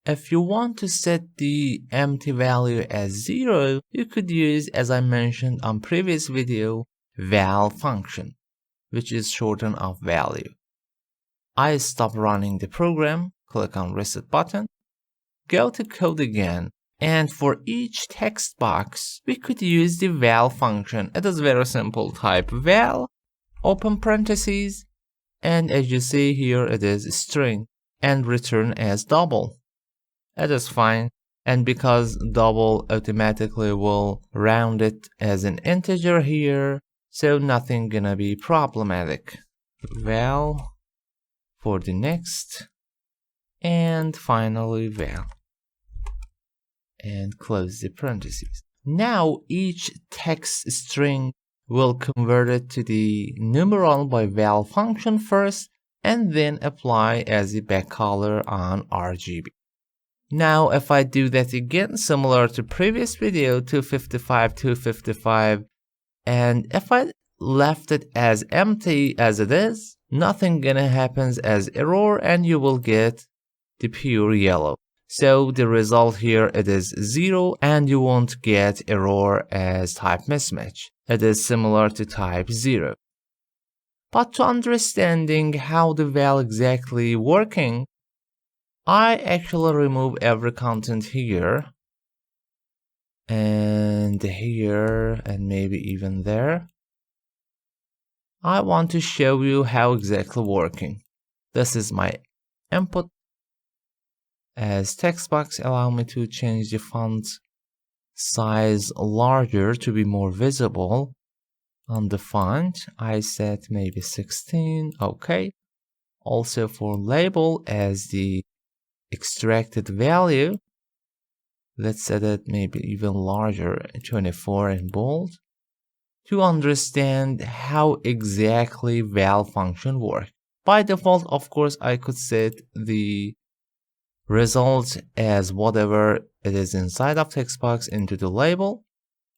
If you want to set the empty value as 0, you could use, as I mentioned on previous video, val function, which is shortened of value. I stop running the program, click on reset button, go to code again, and for each text box, we could use the val function. It is very simple. Type val, open parentheses, and as you see here, it is string, and return as double. It is fine, and because double automatically will round it as an integer here, so nothing gonna be problematic. Val for the next, and finally val, and close the parentheses. Now each text string will convert it to the numeral by val function first, and then apply as a back color on RGB. Now if I do that again, similar to previous video, 255, 255, and if I left it as empty as it is, nothing gonna happen as error, and you will get the pure yellow. So the result here, it is 0, and you won't get error as type mismatch. It is similar to type 0. But to understanding how the val exactly working, I actually remove every content here, and here, and maybe even there. I want to show you how exactly working. This is my input. As text box, allow me to change the font size larger to be more visible on the font. I set maybe 16, okay. Also for label, as the extracted value, let's set it maybe even larger, 24 in bold, to understand how exactly val function works. By default, of course, I could set the results as whatever it is inside of text box into the label.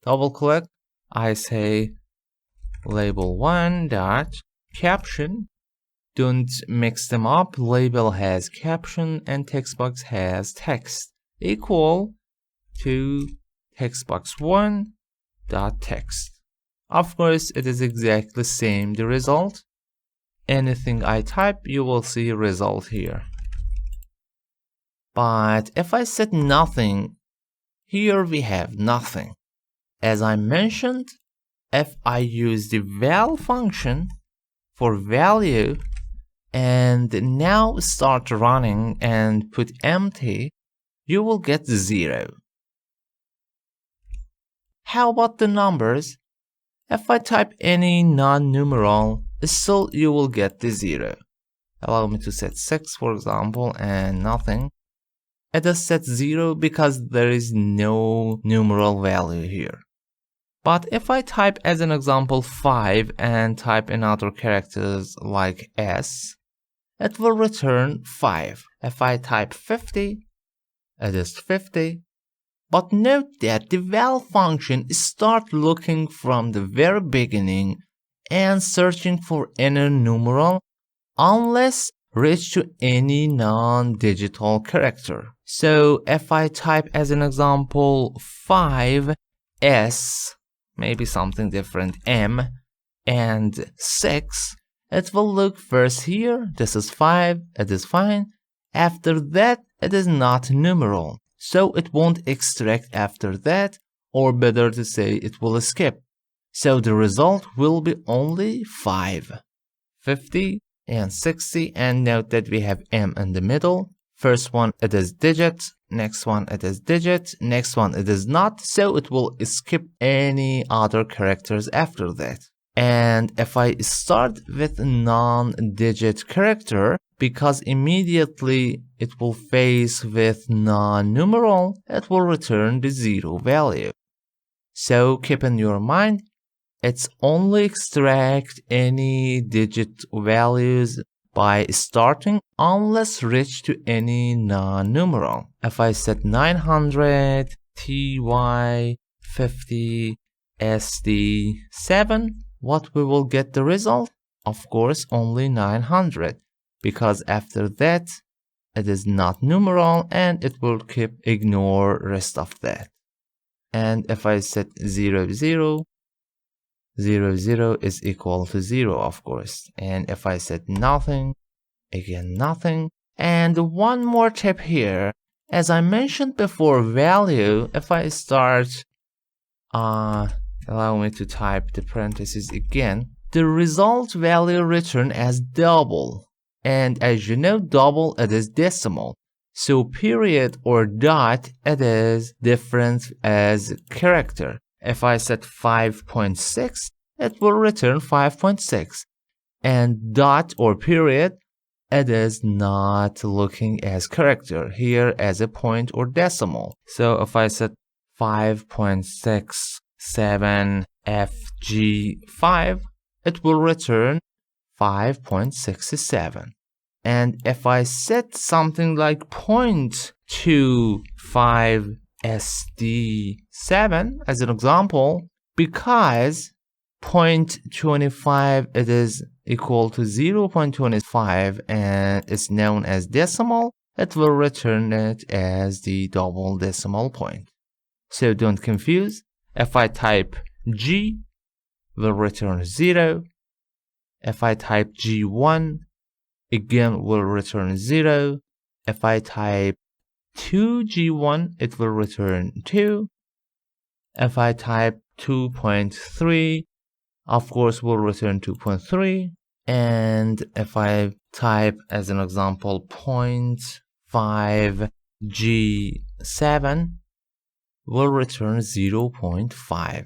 Double click, I say label 1 dot caption. Don't mix them up. Label has caption and text box has text, equal to text box 1 dot text. Of course, it is exactly same the result. Anything I type, you will see result here. But if I set nothing, here we have nothing. As I mentioned, if I use the val function for value, and now start running and put empty, you will get 0. How about the numbers? If I type any non-numeral, still you will get the 0. Allow me to set 6, for example, and nothing. It is set 0 because there is no numeral value here. But if I type as an example 5 and type in other characters like S, it will return 5. If I type 50, it is 50. But note that the val function start looking from the very beginning and searching for any numeral unless reach to any non-digital character. So if I type as an example 5S, maybe something different, M, and 6, it will look first here, this is 5, it is fine. After that, it is not numeral, so it won't extract after that, or better to say, it will skip. So the result will be only 5, 50, and 60, and note that we have M in the middle. First one, it is digit, next one, it is digit, next one, it is not, so it will skip any other characters after that. And if I start with non-digit character, because immediately it will face with non-numeral, it will return the 0 value. So keep in your mind, it's only extract any digit values by starting unless reach to any non-numeral. If I set 900, TY, 50, SD, 7, what we will get the result? Of course, only 900, because after that, it is not numeral, and it will keep ignore rest of that. And if I set 0, 0, 0, 0 is equal to 0, of course. And if I set nothing, again nothing. And one more tip here, as I mentioned before, value, if I start, allow me to type the parentheses again, the result value return as double. And as you know, double, it is decimal. So period or dot, it is different as character. If I set 5.6, it will return 5.6. And dot or period, it is not looking as character here as a point or decimal. So if I set 5.67 FG5, it will return 5.67. And if I set something like 0.25 SD7 as an example, because 0.25 it is equal to 0.25 and it's known as decimal, it will return it as the double decimal point. So don't confuse. If I type G, will return 0. If I type G1, again will return 0. If I type 2G1, it will return 2. If I type 2.3, of course will return 2.3. And if I type as an example 0.5G7, will return 0.5.